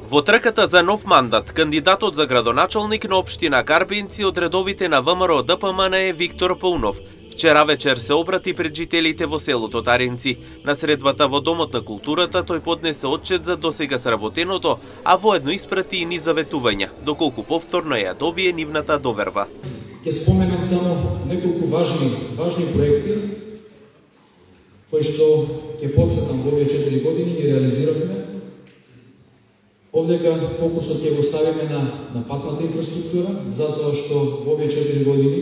Во трката за нов мандат, кандидатот за градоначалник на општина Карбинци од редовите на ВМРО ДПМН е Виктор Паунов. Вчера вечер се обрати пред жителите во селото Таринци. На средбата во Домот на културата тој поднесе отчет за досега сработеното, а воедно испрати и низ заветувања, доколку повторно ја добие нивната доверба. Ќе споменам само неколку важни проекти кои што ќе подсетам во овие 4 години ги реализиравме. Овдека фокусот ќе го ставиме на патната инфраструктура, затоа што во овие 4 години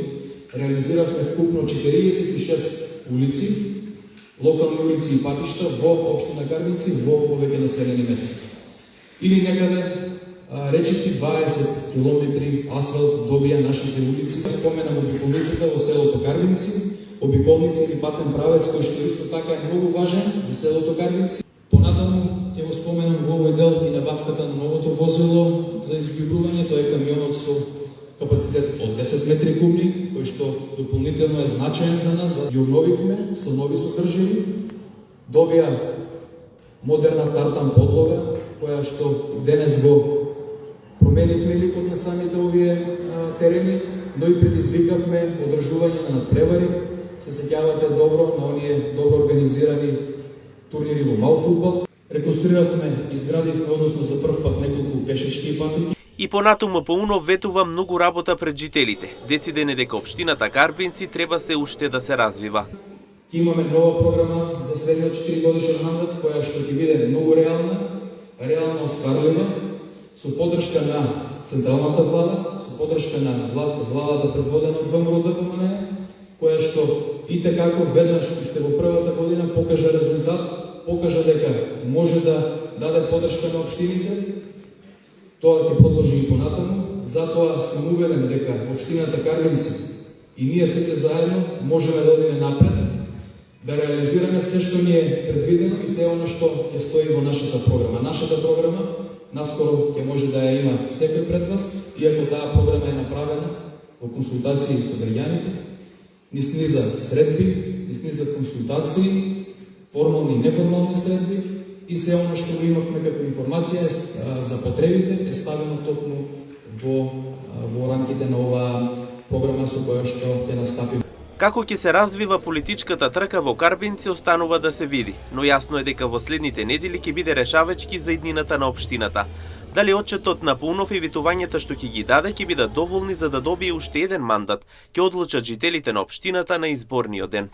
реализиравме вкупно 46 улици, локални улици и патишта во општина Карбинци во повеќе населени места. Или некаде речиси 20 километри асфалт добија нашите улици. Споменам обиколницата во селото Карбинци, обиколница или патен правец кој што исто така е многу важен за селото Карбинци. Понатаму ќе го споменам во овој дел и набавката на новото возило за изгибрување, тоа е камионот со капацитет од 10 метри кубни, кој што дополнително е значаен за нас, ја обновивме со нови содржини, добија модерна тартан подлога, која што денес го променивме ликот на самите овие терени, но и предизвикавме одржување на надпревари. Се сеќавате добро на оние добро организирани турнири во мал фудбал. Реконструиравме, изградивме, односно за прв пат неколку пешечки патеки. И понатаму Паунов ветува многу работа пред жителите. Децидене дека општината Карбинци треба се уште да се развива. Имаме нова програма за следниот 4 годишен мандат, која што ќе биде многу реално остварлива, со поддршка на централната влада, со поддршка на владата предводена од ВМРО ДПМН, која што и така веднаш уште во првата година покажа резултат, покажа дека може да даде поддршка на општините. Тоа ќе продолжи и понатаму, затоа сум уверен дека општината Карбинци и ние сите заедно можеме да одиме напред, да реализираме се што ни е предвидено и се она што ќе стои во нашата програма. Нашата програма наскоро ќе може да ја има секој пред вас, иако таа програма е направена во консултации со граѓаните, низ низа средби, низ низа консултации, формални и неформални средби, и се оно што го имавме како информација за потребите е ставено токму во рамките на оваа програма со која што ќе настапи. Како ќе се развива политичката трка во Карбинци останува да се види, но јасно е дека во следните недели ќе биде решавачки за иднината на општината. Дали отчетот на Паунов и ветувањата што ќе ги даде ќе бидат доволни за да добие уште еден мандат, ќе одлучат жителите на општината на изборниот ден.